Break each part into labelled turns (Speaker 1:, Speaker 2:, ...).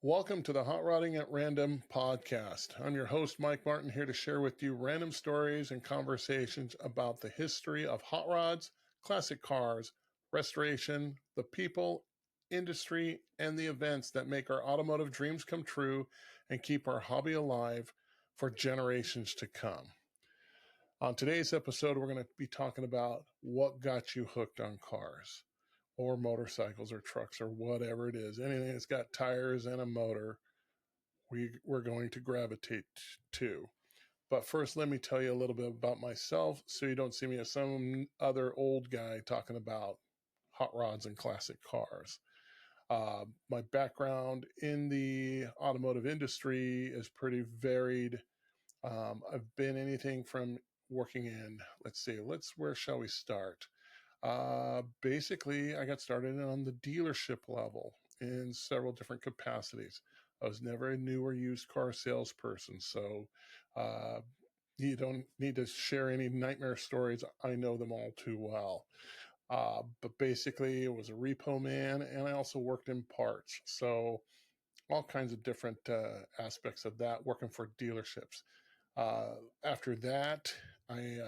Speaker 1: Welcome to the Hot Rodding at Random podcast. I'm your host, Mike Martin, here to share with you random stories and conversations about the history of hot rods, classic cars, restoration, the people, industry, and the events that make our automotive dreams come true and keep our hobby alive for generations to come. On today's episode, we're going to be talking about what got you hooked on cars, or motorcycles or trucks or whatever it is. Anything that's got tires and a motor, we're going to gravitate to. But first, let me tell you a little bit about myself so you don't see me as some other old guy talking about hot rods and classic cars. My background in the automotive industry is pretty varied. I've been anything from working in, where shall we start? Basically, I got started on the dealership level in several different capacities. I was never a new or used car salesperson, so you don't need to share any nightmare stories. I know them all too well. But basically, it was a repo man, and I also worked in parts. So all kinds of different aspects of that, working for dealerships. After that, I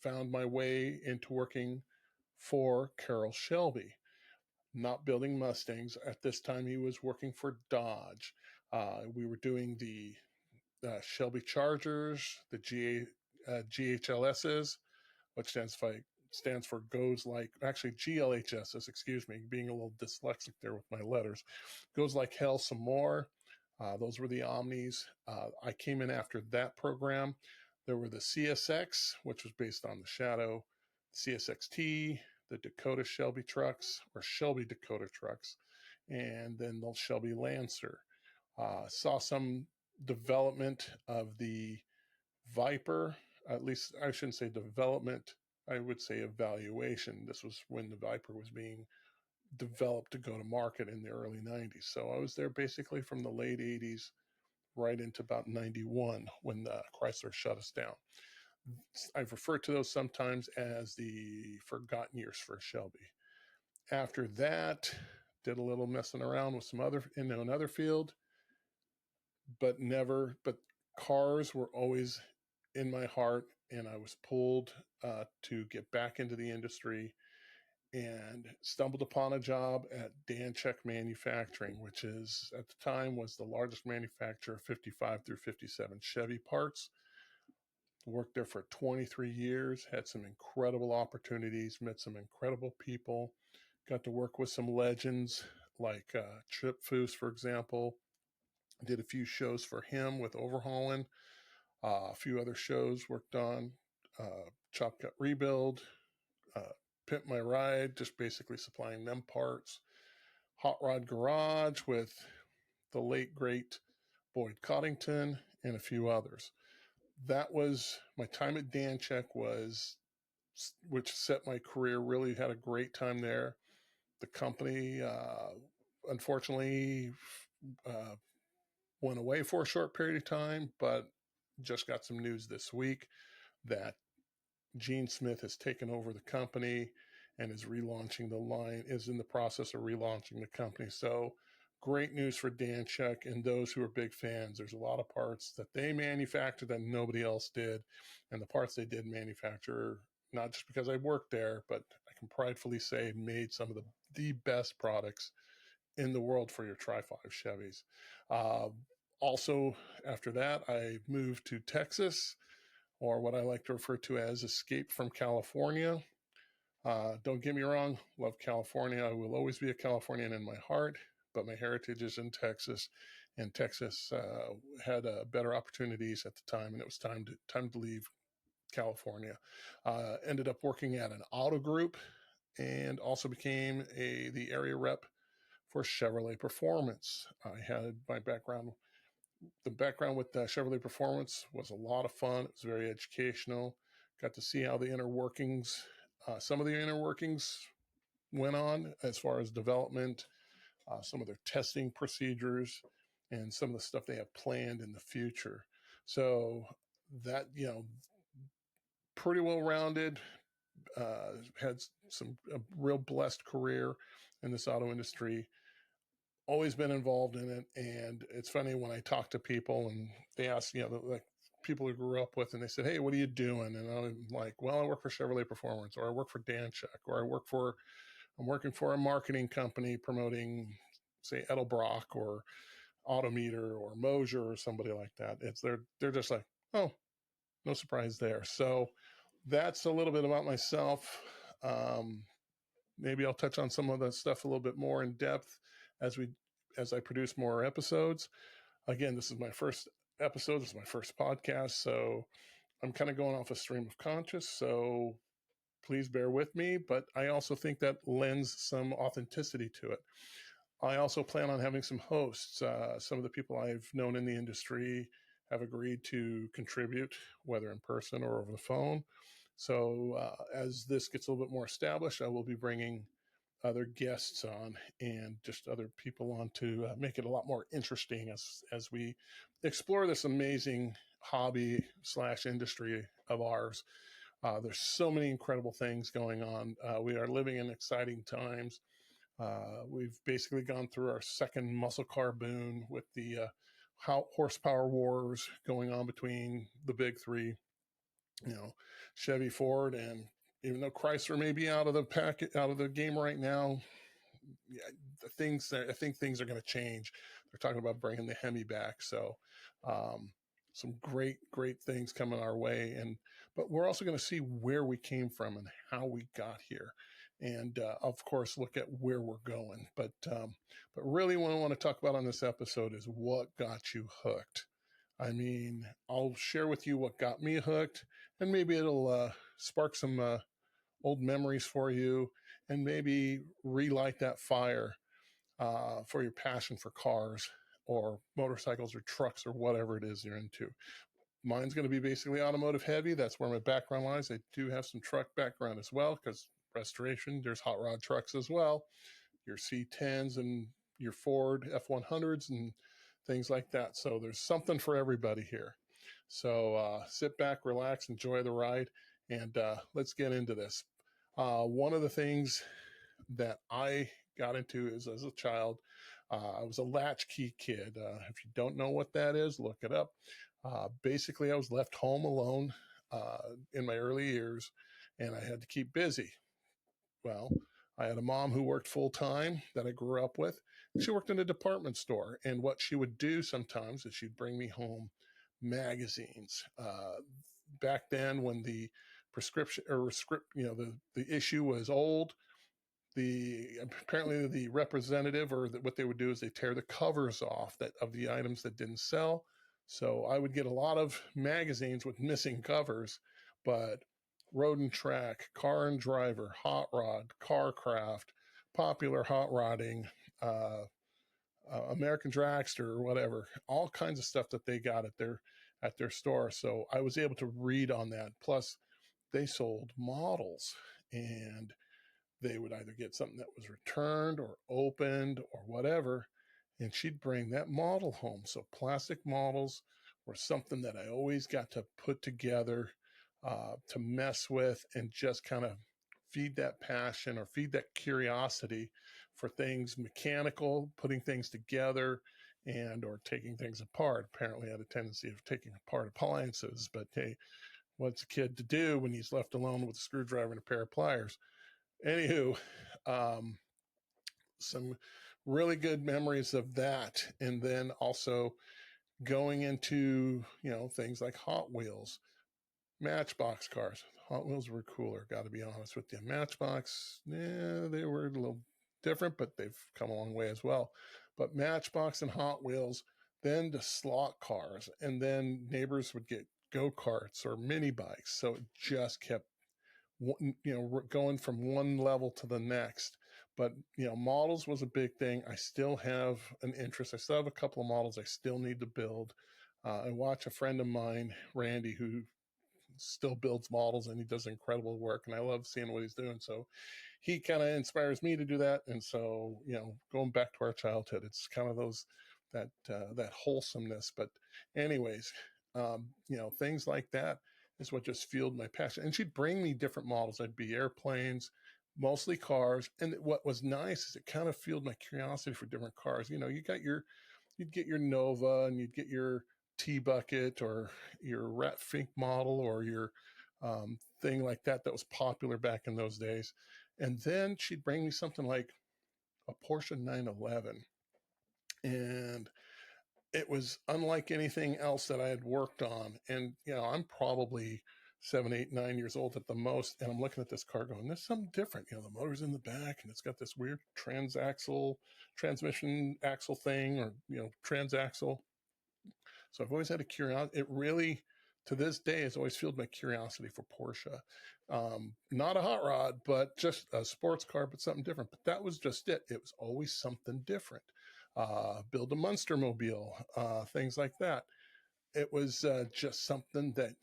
Speaker 1: found my way into working for Carroll Shelby, not building Mustangs. At this time, he was working for Dodge. We were doing the Shelby Chargers, the GHLSs, which stands for GLHSs, excuse me, being a little dyslexic there with my letters. Goes like hell some more. Those were the Omnis. I came in after that program. There were the CSX, which was based on the Shadow, CSXT, the Dakota Shelby trucks, or Shelby Dakota trucks, and then the Shelby Lancer. Saw some development of the Viper, at least I shouldn't say development, I would say evaluation. This was when the Viper was being developed to go to market in the early 90s. So I was there basically from the late 80s right into about 91 when Chrysler shut us down. I've referred to those sometimes as the forgotten years for Shelby. After that, did a little messing around with some other in another field, but cars were always in my heart, and I was pulled to get back into the industry and stumbled upon a job at Danchek Manufacturing, which is at the time was the largest manufacturer of 55 through 57 Chevy parts. Worked there for 23 years, had some incredible opportunities, met some incredible people, got to work with some legends like Chip Foose, for example. Did a few shows for him with overhauling. A few other shows worked on, Chop Cut Rebuild, Pimp My Ride, just basically supplying them parts. Hot Rod Garage with the late, great Boyd Coddington and a few others. That was my time at Danchek, which set my career. Really had a great time there. The company, unfortunately, went away for a short period of time, but just got some news this week that Gene Smith has taken over the company and is relaunching the line, is in the process of relaunching the company. So great news for Danchek and those who are big fans. There's a lot of parts that they manufactured that nobody else did. And the parts they did manufacture, not just because I worked there, but I can pridefully say made some of the best products in the world for your Tri-5 Chevys. Also, after that, I moved to Texas, or what I like to refer to as Escape from California. Don't get me wrong, love California. I will always be a Californian in my heart, but my heritage is in Texas, and Texas had better opportunities at the time, and it was time to leave California. Ended up working at an auto group, and also became the area rep for Chevrolet Performance. I had my background. The background with Chevrolet Performance was a lot of fun. It was very educational. Got to see how the inner workings, some of the inner workings went on as far as development, some of their testing procedures, and some of the stuff they have planned in the future. So that, pretty well-rounded, had a real blessed career in this auto industry. always been involved in it. And it's funny when I talk to people and they ask, like people who grew up with, and they said, "Hey, what are you doing?" And I'm like, "Well, I work for Chevrolet Performance, or I work for Dan Check, or I'm working for a marketing company promoting, say, Edelbrock or Autometer or Mosier or somebody like that." They're just like, "Oh, no surprise there." So that's a little bit about myself. Um, Maybe I'll touch on some of the stuff a little bit more in depth as we as I produce more episodes. Again, this is my first episode. This is my first podcast, so I'm kind of going off a stream of conscious. So please bear with me, but I also think that lends some authenticity to it. I also plan on having some hosts. Some of the people I've known in the industry have agreed to contribute, whether in person or over the phone. So as this gets a little bit more established, I will be bringing other guests on and just other people on to make it a lot more interesting as we explore this amazing hobby slash industry of ours. There's so many incredible things going on. We are living in exciting times. We've basically gone through our second muscle car boom with the horsepower wars going on between the big three, Chevy, Ford, and even though Chrysler may be out of the game right now, yeah, I think things are going to change. They're talking about bringing the Hemi back, so um, some great things coming our way, but we're also going to see where we came from and how we got here, and of course look at where we're going. But really, what I want to talk about on this episode is what got you hooked. I mean, I'll share with you what got me hooked, and maybe it'll spark some old memories for you, and maybe relight that fire for your passion for cars or motorcycles or trucks or whatever it is you're into. Mine's going to be basically automotive heavy. That's where my background lies. I do have some truck background as well because restoration, there's hot rod trucks as well, your C10s and your Ford F100s and things like that. So there's something for everybody here. So sit back, relax, enjoy the ride, and let's get into this. One of the things that I got into is as a child, I was a latchkey kid. If you don't know what that is, look it up. Basically, I was left home alone in my early years, and I had to keep busy. Well, I had a mom who worked full time that I grew up with. She worked in a department store, and what she would do sometimes is she'd bring me home magazines. Back then, when the prescription or the issue was old, the apparently the representative or what they would do is they tear the covers off that of the items that didn't sell. So I would get a lot of magazines with missing covers, but Road and Track, Car and Driver, Hot Rod, Carcraft, Popular Hot Rodding, American Dragster, or whatever, all kinds of stuff that they got at their store. So I was able to read on that. Plus, they sold models, and they would either get something that was returned or opened or whatever, and she'd bring that model home. So plastic models were something that I always got to put together, to mess with, and just kind of feed that passion or feed that curiosity for things mechanical, putting things together, and or taking things apart. Apparently, I had a tendency of taking apart appliances, but hey, what's a kid to do when he's left alone with a screwdriver and a pair of pliers? Anywho, um, some really good memories of that. And then also going into, things like Hot Wheels, Matchbox cars. Hot Wheels were cooler, got to be honest with you. Matchbox, yeah, they were a little different, but they've come a long way as well. But Matchbox and Hot Wheels, then the slot cars, and then neighbors would get go-karts or mini bikes. So it just kept going from one level to the next. But, models was a big thing. I still have an interest. I still have a couple of models I still need to build. I watch a friend of mine, Randy, who still builds models, and he does incredible work, and I love seeing what he's doing. So he kind of inspires me to do that. And so, going back to our childhood, it's kind of that wholesomeness. But anyways, things like that is what just fueled my passion. And she'd bring me different models. I'd be airplanes, mostly cars. And what was nice is it kind of fueled my curiosity for different cars. You know, you'd get your Nova and you'd get your T bucket or your Rat Fink model or your thing like that that was popular back in those days. And then she'd bring me something like a Porsche 911. And it was unlike anything else that I had worked on. And, you know, I'm probably 7, 8, 9 years old at the most. And I'm looking at this car going, there's something different. You know, the motor's in the back and it's got this weird transaxle transmission axle thing or, you know, transaxle. So I've always had a curiosity. It really, to this day, has always fueled my curiosity for Porsche. Not a hot rod, but just a sports car, but something different. But that was just it. It was always something different. Build a Munster mobile, things like that. It was just something that,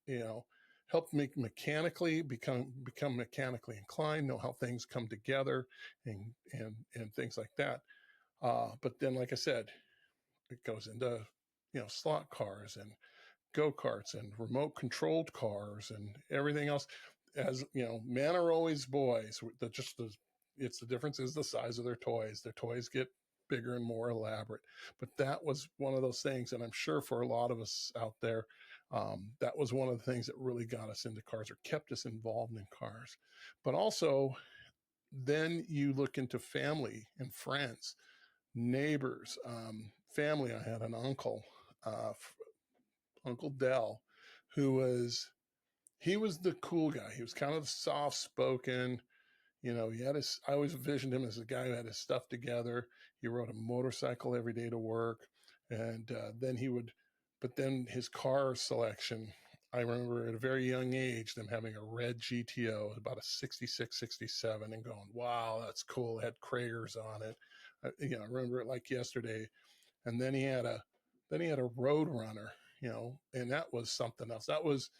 Speaker 1: you know, helped me mechanically become mechanically inclined, know how things come together, and things like that. But then, like I said, it goes into, you know, slot cars and go-karts and remote controlled cars and everything else. As you know, men are always boys. It's the difference is the size of their toys. Their toys get bigger and more elaborate. But that was one of those things, and I'm sure for a lot of us out there, that was one of the things that really got us into cars or kept us involved in cars. But also, then you look into family and friends, neighbors, family. I had an uncle, Uncle Dell, who was he was the cool guy. He was kind of soft spoken. You know, he had his. I always envisioned him as a guy who had his stuff together. He rode a motorcycle every day to work, and then he would. But then his car selection. I remember at a very young age them having a red GTO, about a 66, 67, and going, "Wow, that's cool." It had Kragers on it. You know, I remember it like yesterday. And then he had a Road Runner, you know, and that was something else. That was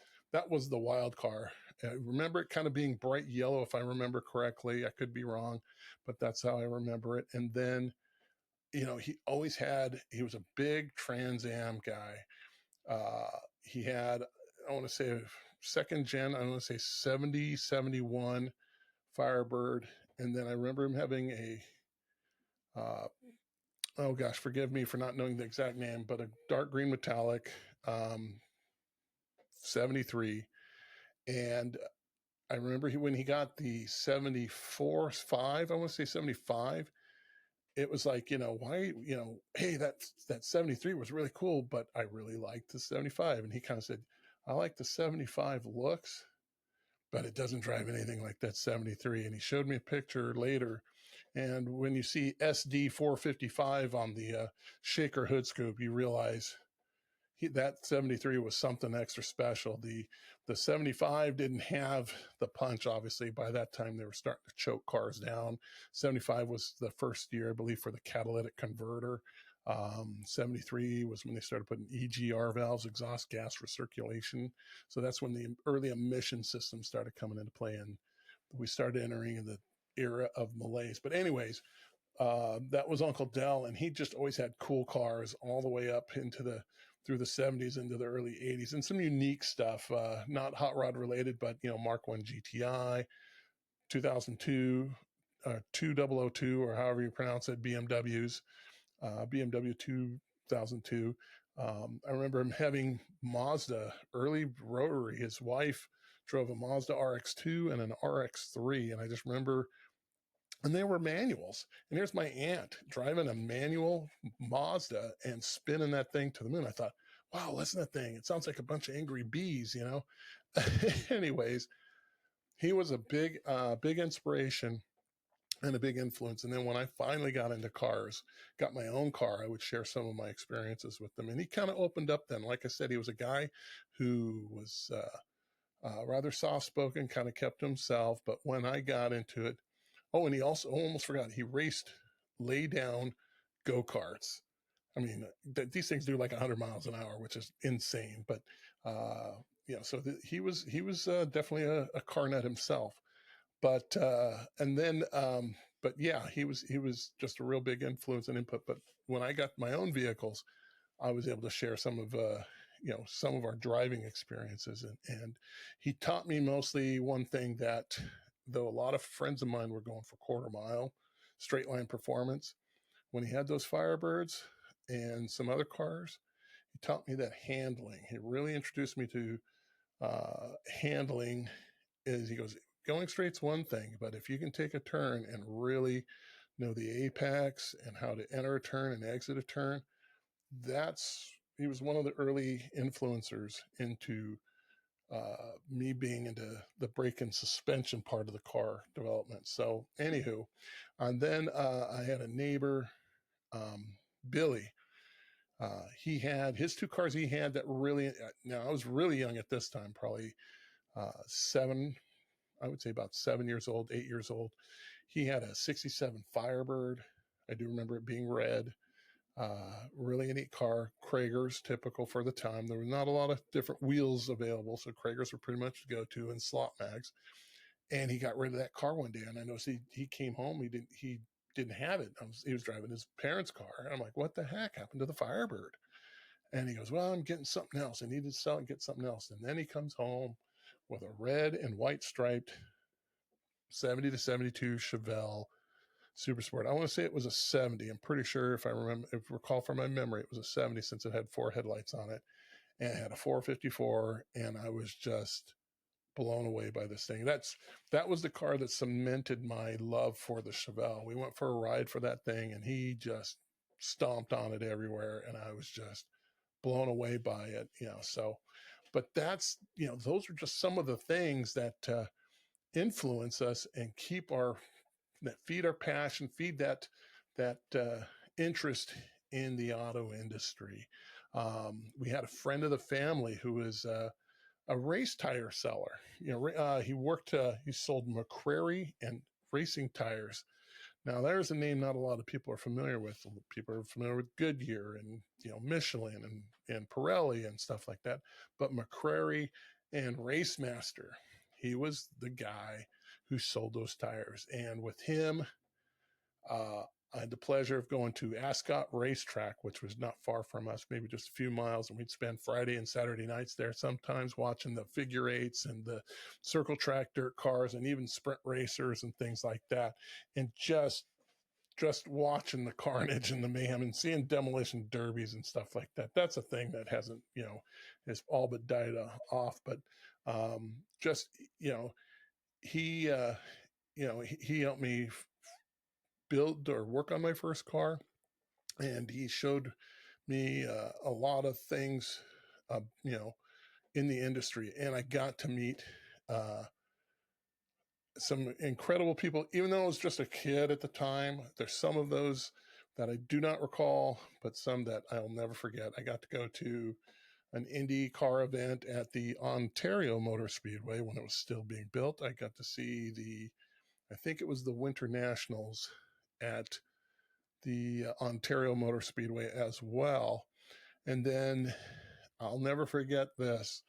Speaker 1: the wild car. I remember it kind of being bright yellow, if I remember correctly. I could be wrong, but that's how I remember it. And then, you know, he was a big Trans Am guy. He had, I want to say, second gen, I want to say 70, 71 Firebird. And then I remember him having uh, oh gosh, forgive me for not knowing the exact name, but a dark green metallic, um, 73. And I remember when he got the 74 5, I want to say 75, it was like, you know, why, you know, hey, that 73 was really cool, but I really liked the 75. And he kind of said, I like the 75 looks, but it doesn't drive anything like that 73. And he showed me a picture later. And when you see SD 455 on the shaker hood scoop, you realize that 73 was something extra special. The 75 didn't have the punch, obviously. By that time, they were starting to choke cars down. 75 was the first year, I believe, for the catalytic converter. 73 was when they started putting EGR valves, exhaust gas recirculation. So that's when the early emission systems started coming into play, and we started entering the era of malaise. But anyways, that was Uncle Dell, and he just always had cool cars all the way up into the through the 70s into the early 80s, and some unique stuff, not hot rod related, but you know, Mark 1 GTI, 2002, 2002, or however you pronounce it, BMWs, BMW 2002. I remember him having Mazda early rotary. His wife drove a Mazda RX2 and an RX3, and I just remember, and they were manuals. And here's my aunt driving a manual Mazda and spinning that thing to the moon. I thought, wow, listen to that thing. It sounds like a bunch of angry bees, you know? Anyways, he was a big inspiration and a big influence. And then when I finally got into cars, got my own car, I would share some of my experiences with them. And he kind of opened up then. Like I said, he was a guy who was rather soft spoken, kind of kept to himself. But when I got into it, oh, and he also almost forgot, he raced lay down go karts. I mean, these things do like 100 miles an hour, which is insane. But yeah, so he was definitely a car nut himself. But and then but yeah, he was just a real big influence and input. But when I got my own vehicles, I was able to share some of you know, some of our driving experiences, and he taught me mostly one thing, that though a lot of friends of mine were going for quarter mile, straight line performance, when he had those Firebirds and some other cars, he taught me that handling. He really introduced me to handling. Is he goes, going straight's one thing, but if you can take a turn and really know the apex and how to enter a turn and exit a turn, that's he was one of the early influencers into me being into the brake and suspension part of the car development. So, anywho, and then I had a neighbor, um, Billy. He had his two cars he had that really, now I was really young at this time, probably seven, I would say about 7 years old, 8 years old. He had a 67 Firebird. I do remember it being red. Really a neat car. Kragers, typical for the time. There were not a lot of different wheels available, so Kragers were pretty much to go to in slot mags. And he got rid of that car one day, and I noticed he came home. He didn't have it. He was driving his parents' car, and I'm like, what the heck happened to the Firebird? And he goes, well, I'm getting something else. I need to sell and get something else. And then he comes home with a red and white striped 70 to 72 Chevelle Super Sport. I want to say it was a 70. I'm pretty sure if I recall from my memory, it was a 70 since it had four headlights on it and it had a 454. And I was just blown away by this thing. That was the car that cemented my love for the Chevelle. We went for a ride for that thing and he just stomped on it everywhere. And I was just blown away by it, so, but those are just some of the things that, influence us and that feed our passion, feed that interest in the auto industry. We had a friend of the family who was a race tire seller. He sold McCrary and racing tires. Now, there's a name not a lot of people are familiar with. People are familiar with Goodyear and Michelin and Pirelli and stuff like that. But McCrary and Racemaster, he was the guy who sold those tires. And with him, uh, I had the pleasure of going to Ascot Racetrack, which was not far from us, maybe just a few miles. And we'd spend Friday and Saturday nights there sometimes watching the figure eights and the circle track dirt cars and even sprint racers and things like that. And just watching the carnage and the mayhem and seeing demolition derbies and stuff like that. That's a thing that hasn't, has all but died off. But just, he, he helped me build or work on my first car, and he showed me a lot of things, uh, you know, in the industry, and I got to meet uh, some incredible people. Even though I was just a kid at the time, there's some of those that I do not recall, but some that I'll never forget. I got to go to an Indy car event at the Ontario Motor Speedway when it was still being built. I got to see I think it was the Winter Nationals at the Ontario Motor Speedway as well. And then I'll never forget this.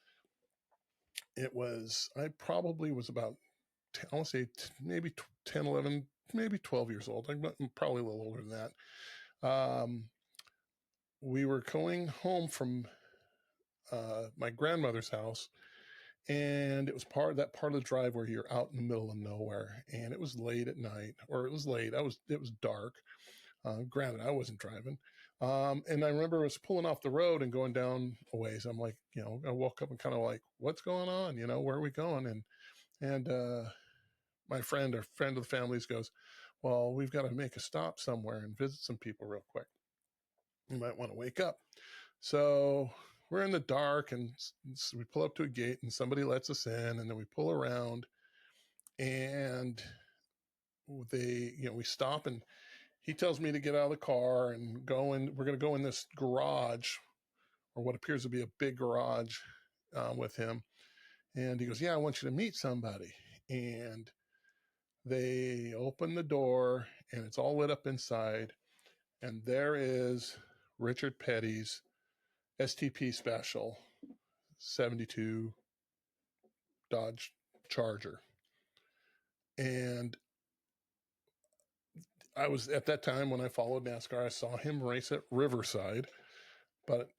Speaker 1: I probably was about, I want to say maybe 10, 11, maybe 12 years old. I'm probably a little older than that. We were going home from my grandmother's house, and it was part of the drive where you're out in the middle of nowhere, and it was late at night, or it was late. It was dark. Granted, I wasn't driving. And I remember I was pulling off the road and going down a ways. I'm like, I woke up and kind of like, what's going on? Where are we going? And my friend or friend of the family's goes, well, we've got to make a stop somewhere and visit some people real quick. You might want to wake up. So we're in the dark and we pull up to a gate and somebody lets us in, and then we pull around and we stop, and he tells me to get out of the car and go in. We're going to go in this garage, or what appears to be a big garage, with him. And he goes, yeah, I want you to meet somebody. And they open the door and it's all lit up inside. And there is Richard Petty's STP Special 72 Dodge Charger. And I was at that time when I followed NASCAR, I saw him race at Riverside.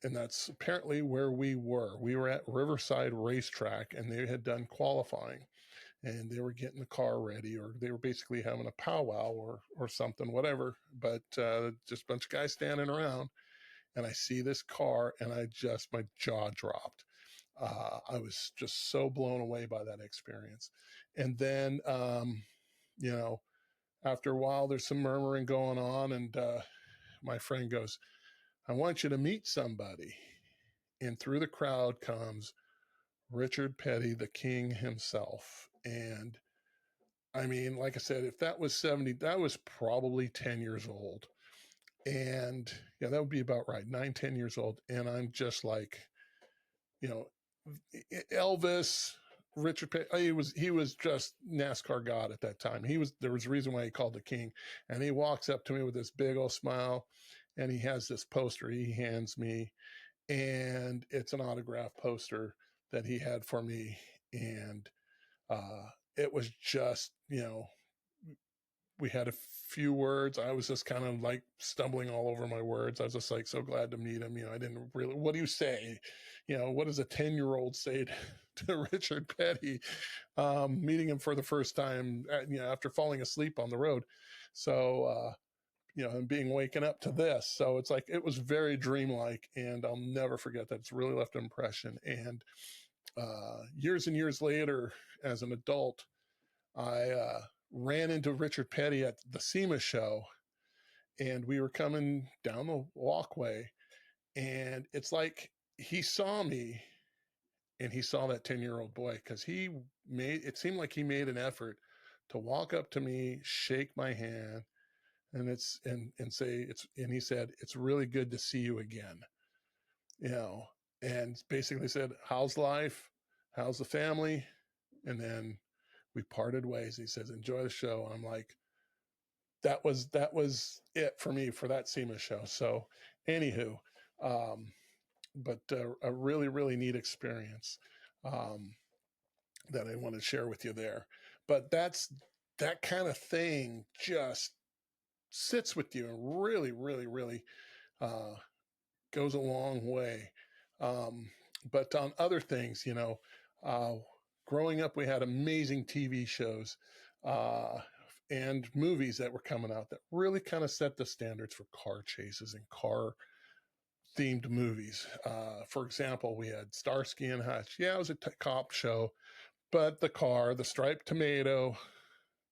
Speaker 1: And that's apparently where we were. We were at Riverside Racetrack, and they had done qualifying. and they were getting the car ready, or they were basically having a powwow or something, whatever. But just a bunch of guys standing around, and I see this car, and my jaw dropped. I was just so blown away by that experience. And then, you know, after a while, there's some murmuring going on, and my friend goes, "I want you to meet somebody." And through the crowd comes Richard Petty, the king himself. And I mean, like I said, if that was 70, that was probably 10 years old. And yeah, that would be about right, 9, 10 years old. And I'm just like, you know, Elvis, Richard Petty, he was just NASCAR god at that time. There was a reason why he called the king. And he walks up to me with this big old smile, and he has this poster he hands me, and it's an autograph poster that he had for me. And it was just, we had a few words. I was just kind of like stumbling all over my words. I was just like so glad to meet him. I didn't really, what do you say? What does a 10-year-old say to Richard Petty? Meeting him for the first time, after falling asleep on the road. So, and being waken up to this. So it's like, it was very dreamlike, and I'll never forget that. It's really left an impression. And years and years later, as an adult, I ran into Richard Petty at the SEMA show, and we were coming down the walkway, and it's like he saw me, and he saw that 10-year-old boy, because it seemed like he made an effort to walk up to me, shake my hand, and say and he said, "It's really good to see you again." you know and basically said, "How's life? How's the family?" And then we parted ways. He says, "Enjoy the show." I'm like, that was it for me for that SEMA show. So anywho, um but a really, really neat experience, um that I want to share with you there. But that kind of thing just sits with you and really, really, really uh goes a long way. Um, but on other things, uh, growing up, we had amazing TV shows uh, and movies that were coming out that really kind of set the standards for car chases and car themed movies. For example, we had Starsky and Hutch. Yeah, it was a cop show, but the striped tomato,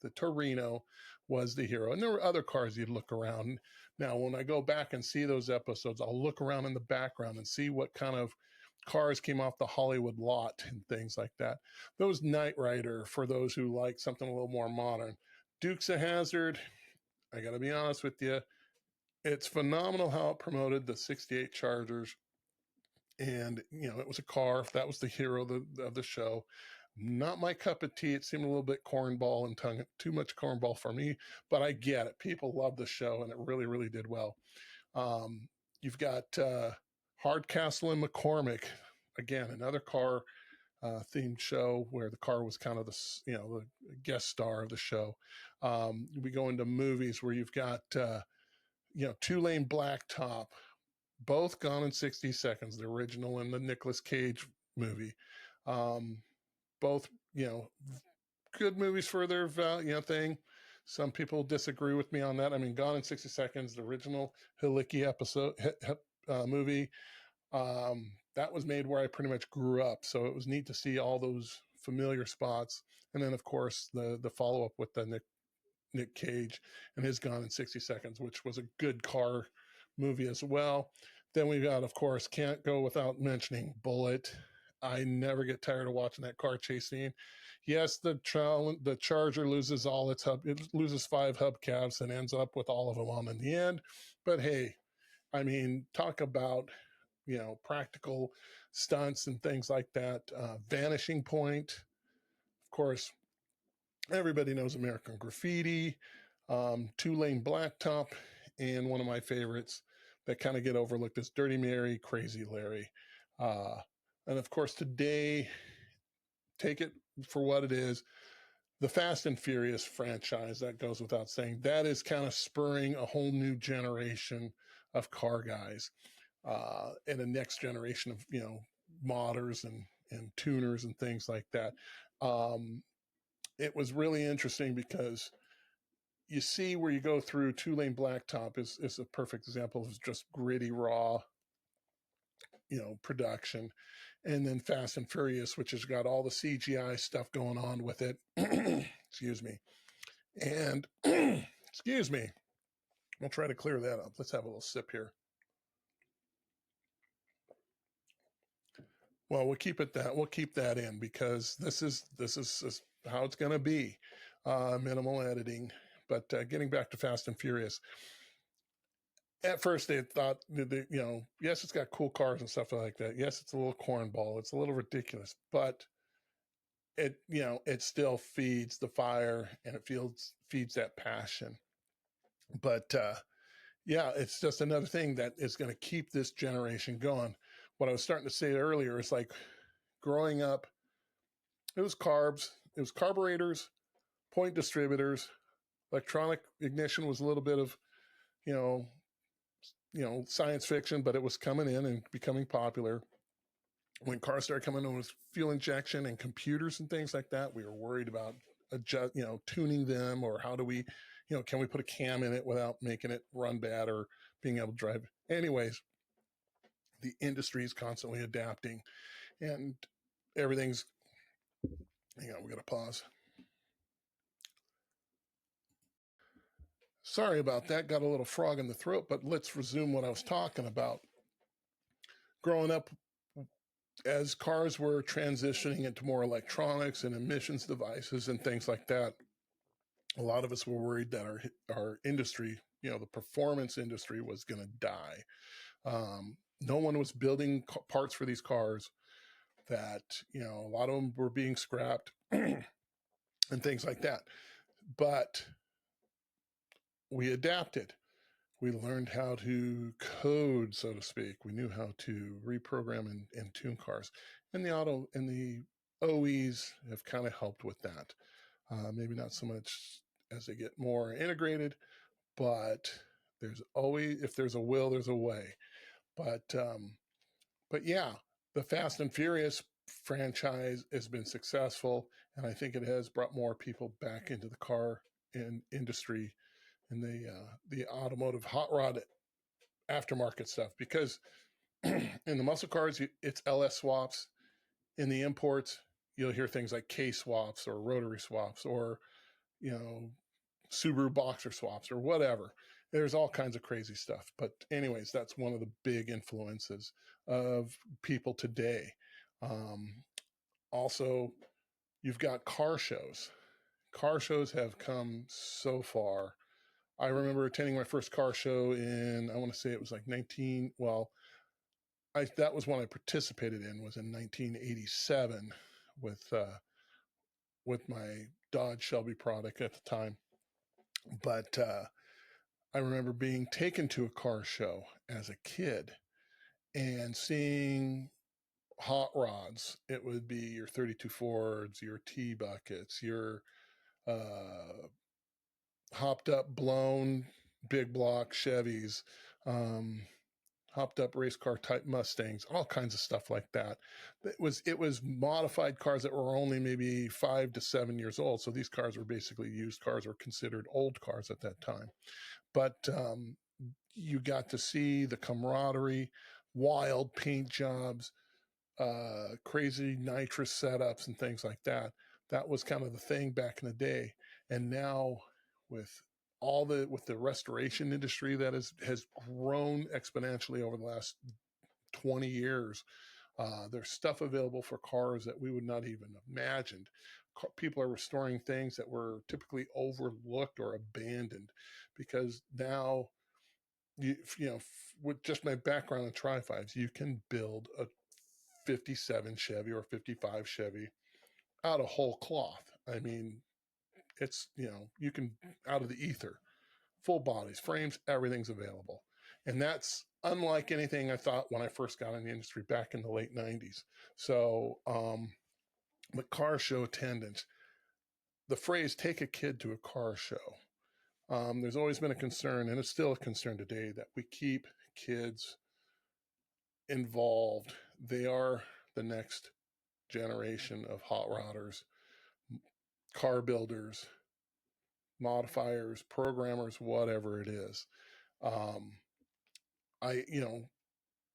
Speaker 1: the Torino was the hero. And there were other cars you'd look around. Now, when I go back and see those episodes, I'll look around in the background and see what kind of cars came off the Hollywood lot and things like that. Those Knight Rider, for those who like something a little more modern. Dukes of Hazzard, I got to be honest with you, it's phenomenal how it promoted the 68 Chargers. And, it was a car. That was the hero of the show. Not my cup of tea. It seemed a little bit cornball and too much cornball for me, but I get it. People love the show, and it really, really did well. You've got Hardcastle and McCormick, again, another car themed show where the car was kind of the guest star of the show. We go into movies where you've got Two Lane Blacktop, both Gone in 60 Seconds, the original and the Nicolas Cage movie. Um, Both, good movies for their thing. Some people disagree with me on that. I mean, Gone in 60 Seconds, the original Halicki movie, that was made where I pretty much grew up. So it was neat to see all those familiar spots. And then, of course, the follow up with the Nick Cage and his Gone in 60 Seconds, which was a good car movie as well. Then we've got, of course, can't go without mentioning Bullet. I never get tired of watching that car chase scene. Yes, the Charger loses it loses 5 hubcaps and ends up with all of them on in the end. But hey, I mean, talk about practical stunts and things like that. Vanishing Point, of course, everybody knows American Graffiti, Two Lane Blacktop, and one of my favorites that kind of get overlooked is Dirty Mary, Crazy Larry. Uh, and of course, today, take it for what it is. The Fast and Furious franchise, that goes without saying, that is kind of spurring a whole new generation of car guys, and a next generation of, modders and tuners and things like that. Um, it was really interesting because you see where you go through two lane blacktop is a perfect example of just gritty, raw, production. And then Fast and Furious, which has got all the CGI stuff going on with it. Excuse me. And excuse me. We'll try to clear that up. Let's have a little sip here. Well, we'll keep that in because this is how it's going to be, minimal editing. But getting back to Fast and Furious, at first they thought that, yes, it's got cool cars and stuff like that. Yes, it's a little cornball. It's a little ridiculous, but it still feeds the fire and it feeds that passion. But yeah, it's just another thing that is going to keep this generation going. What I was starting to say earlier is like growing up, it was carbs, it was carburetors, point distributors, electronic ignition was a little bit of, you know, science fiction, but it was coming in and becoming popular. When cars started coming in with fuel injection and computers and things like that, we were worried about tuning them, or how do we, can we put a cam in it without making it run bad or being able to drive? Anyways, the industry is constantly adapting, and everything's. Hang on, we got to pause. Sorry about that. Got a little frog in the throat, but let's resume what I was talking about. Growing up, as cars were transitioning into more electronics and emissions devices and things like that, a lot of us were worried that our industry, the performance industry, was going to die. No one was building parts for these cars. That a lot of them were being scrapped and things like that. But we adapted. We learned how to code, so to speak. We knew how to reprogram and tune cars, and the OEs have kind of helped with that. Maybe not so much as they get more integrated, but there's always, if there's a will, there's a way. But yeah, the Fast and Furious franchise has been successful, and I think it has brought more people back into the car industry and the automotive hot rod aftermarket stuff, because in the muscle cars it's LS swaps. In the imports, you'll hear things like K swaps or rotary swaps, or you know Subaru boxer swaps or whatever. There's all kinds of crazy stuff. But anyways, that's one of the big influences of people today. Um, Also, you've got car shows. Car shows have come so far. I remember attending my first car show in, I want to say it was like 19, well, that was one I participated in, was in 1987 with my Dodge Shelby product at the time. But I remember being taken to a car show as a kid and seeing hot rods. It would be your 32 Fords, your T buckets, your hopped up, blown big block Chevys, um, hopped up race car type Mustangs, all kinds of stuff like that. It was modified cars that were only maybe 5 to 7 years old. So these cars were basically used cars, or considered old cars at that time. But you got to see the camaraderie, wild paint jobs, crazy nitrous setups and things like that. That was kind of the thing back in the day. And now with with the restoration industry that has grown exponentially over the last 20 years, there's stuff available for cars that we would not even have imagined. People are restoring things that were typically overlooked or abandoned, because now with just my background in tri-fives, you can build a 57 Chevy or 55 Chevy out of whole cloth. I mean, it's, you can, out of the ether, full bodies, frames, everything's available. And that's unlike anything I thought when I first got in the industry back in the late 90s. So, the car show attendance, the phrase "take a kid to a car show," there's always been a concern, and it's still a concern today, that we keep kids involved. They are the next generation of hot rodders, car builders, modifiers, programmers, whatever it is. Um,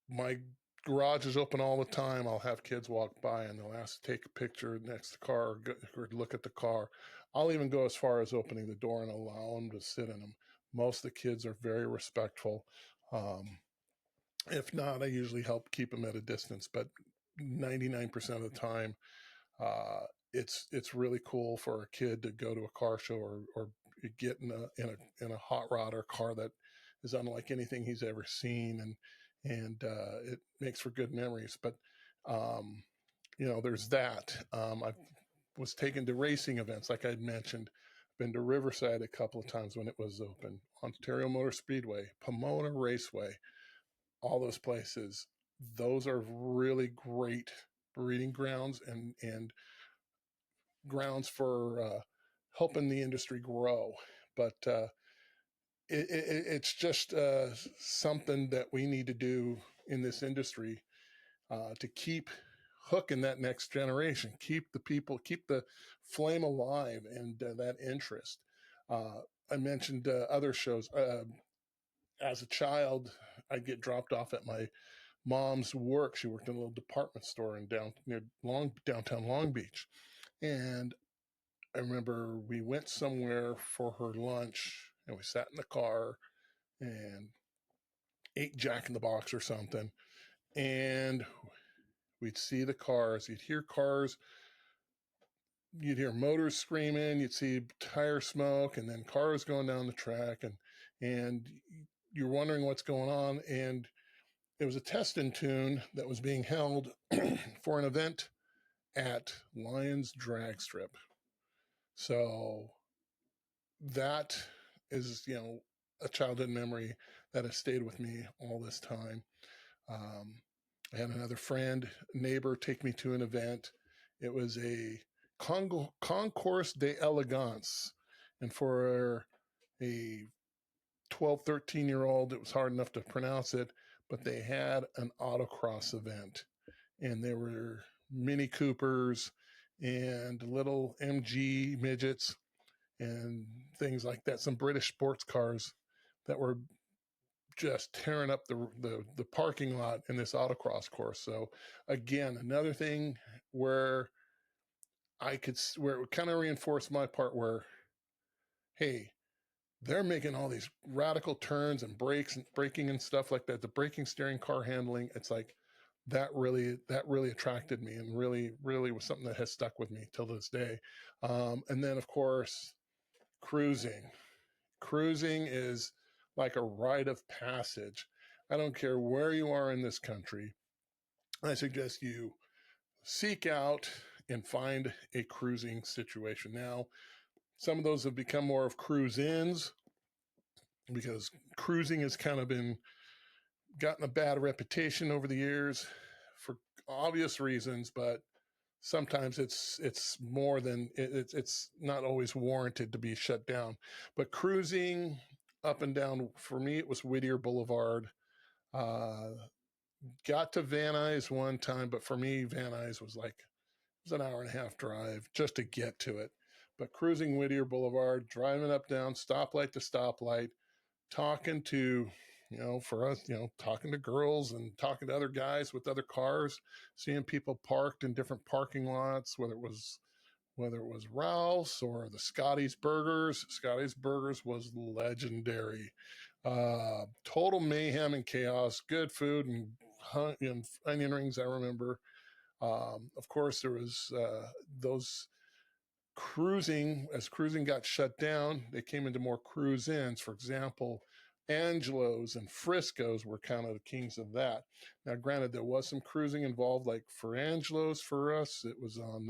Speaker 1: my garage is open all the time. I'll have kids walk by and they'll ask to take a picture next to the car or look at the car. I'll even go as far as opening the door and allow them to sit in them. Most of the kids are very respectful. If not, I usually help keep them at a distance, but 99% of the time, uh, it's really cool for a kid to go to a car show or get in a hot rod or car that is unlike anything he's ever seen, and it makes for good memories. But um, there's that. I was taken to racing events, like I'd mentioned. Been to Riverside a couple of times when it was open, Ontario Motor Speedway, Pomona Raceway, all those places. Those are really great breeding grounds and grounds for helping the industry grow. But it's just something that we need to do in this industry to keep hooking that next generation, keep the people, keep the flame alive, and that interest. I mentioned other shows. As a child, I'd get dropped off at my mom's work. She worked in a little department store in near downtown Long Beach, and I remember we went somewhere for her lunch, and we sat in the car and ate Jack in the Box or something, and we'd see the cars. You'd hear motors screaming. You'd see tire smoke, and then cars going down the track, and you're wondering what's going on. And it was a testing tune that was being held for an event at Lions Drag Strip. So that is, a childhood memory that has stayed with me all this time. Um, I had another friend, neighbor, take me to an event. It was a concours d'elegance. And for a 12, 13-year-old, it was hard enough to pronounce it, but they had an autocross event. And there were Mini Coopers and little MG midgets and things like that. Some British sports cars that were just tearing up the parking lot in this autocross course. So again, another thing where where it would kind of reinforce my part where, hey, they're making all these radical turns and brakes and braking and stuff like that. The braking, steering, car handling. It's like that really attracted me and really was something that has stuck with me till this day. And then of course, cruising. Cruising is like a rite of passage. I don't care where you are in this country. I suggest you seek out and find a cruising situation. Now, some of those have become more of cruise ins because cruising has kind of been gotten a bad reputation over the years for obvious reasons, but sometimes it's more than it's not always warranted to be shut down. But cruising up and down, for me, it was Whittier Boulevard. Uh, got to Van Nuys one time, but for me, Van Nuys was like it was an hour and a half drive just to get to it. But cruising Whittier Boulevard, driving up down stoplight to stoplight, talking to, for us, talking to girls and talking to other guys with other cars, seeing people parked in different parking lots, whether it was Ralph's or the Scotty's Burgers. Scotty's Burgers was legendary. Total mayhem and chaos, good food and onion rings, I remember. Of course, there was those as cruising got shut down, they came into more cruise ins. For example, Angelo's and Frisco's were kind of the kings of that. Now, granted, there was some cruising involved, like for Angelo's for us, it was on,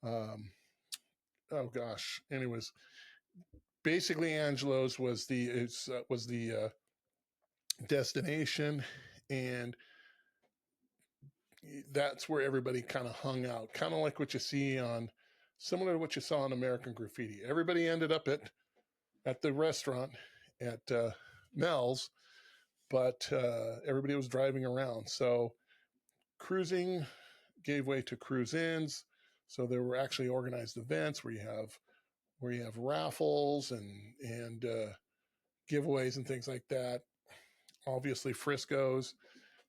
Speaker 1: oh gosh, anyways, basically Angelo's was the destination, and that's where everybody kind of hung out, kind of like what you see on, similar to what you saw on American Graffiti. Everybody ended up at the restaurant at Mel's, but everybody was driving around. So cruising gave way to cruise ins. So there were actually organized events where you have raffles and giveaways and things like that. Obviously, Frisco's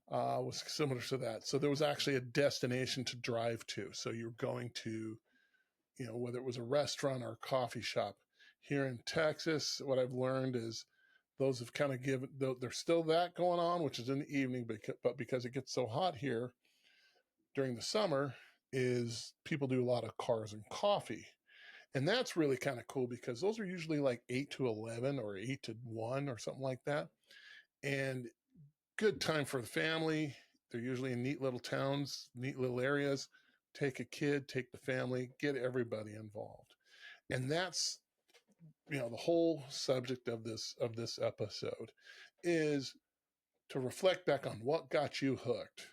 Speaker 1: was similar to that. So there was actually a destination to drive to. So you're going to, whether it was a restaurant or a coffee shop. Here in Texas, what I've learned is those have kind of given, there's still that going on, which is in the evening, but because it gets so hot here during the summer, is people do a lot of cars and coffee. And that's really kind of cool because those are usually like 8 to 11 or 8 to 1 or something like that. And good time for the family. They're usually in neat little towns, neat little areas. Take a kid, take the family, get everybody involved. And that's, the whole subject of this episode is to reflect back on what got you hooked,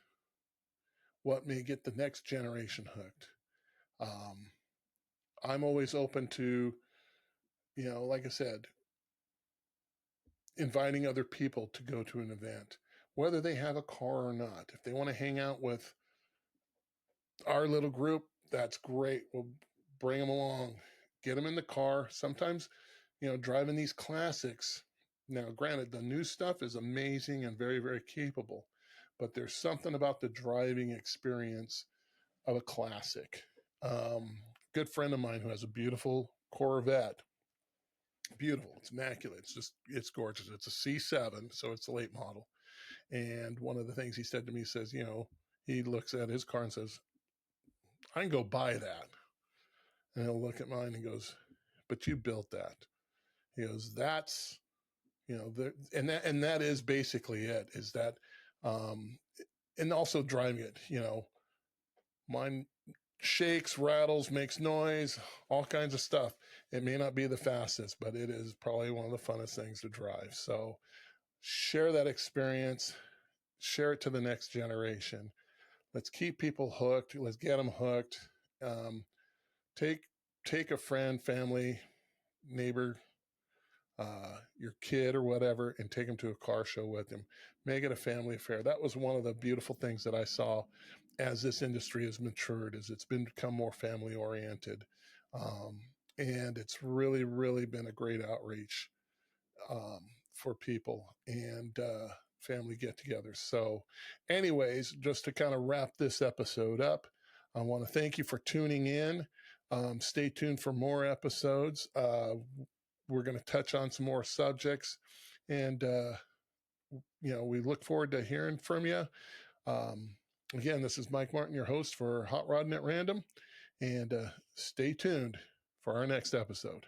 Speaker 1: what may get the next generation hooked. I'm always open to, like I said, inviting other people to go to an event, whether they have a car or not. If they want to hang out with our little group, that's great. We'll bring them along, get them in the car. Sometimes, driving these classics. Now, granted, the new stuff is amazing and very, very capable, but there's something about the driving experience of a classic. Good friend of mine who has a beautiful Corvette. Beautiful. It's immaculate. It's gorgeous. It's a C7, so it's a late model. And one of the things he said to me says, he looks at his car and says, I can go buy that. And he'll look at mine and goes, but you built that. He goes, that's, and that is basically it, is that, and also driving it, mine shakes, rattles, makes noise, all kinds of stuff. It may not be the fastest, but it is probably one of the funnest things to drive. So share that experience, share it to the next generation. Let's keep people hooked. Let's get them hooked. Um, take a friend, family, neighbor, your kid or whatever, and take them to a car show with them. Make it a family affair. That was one of the beautiful things that I saw as this industry has matured, is it's become more family oriented. And it's really, really been a great outreach for people and family get-togethers. So anyways, just to kind of wrap this episode up, I want to thank you for tuning in. Stay tuned for more episodes. We're going to touch on some more subjects, and we look forward to hearing from you. Again, this is Mike Martin, your host for Hot Roddin at Random, and stay tuned for our next episode.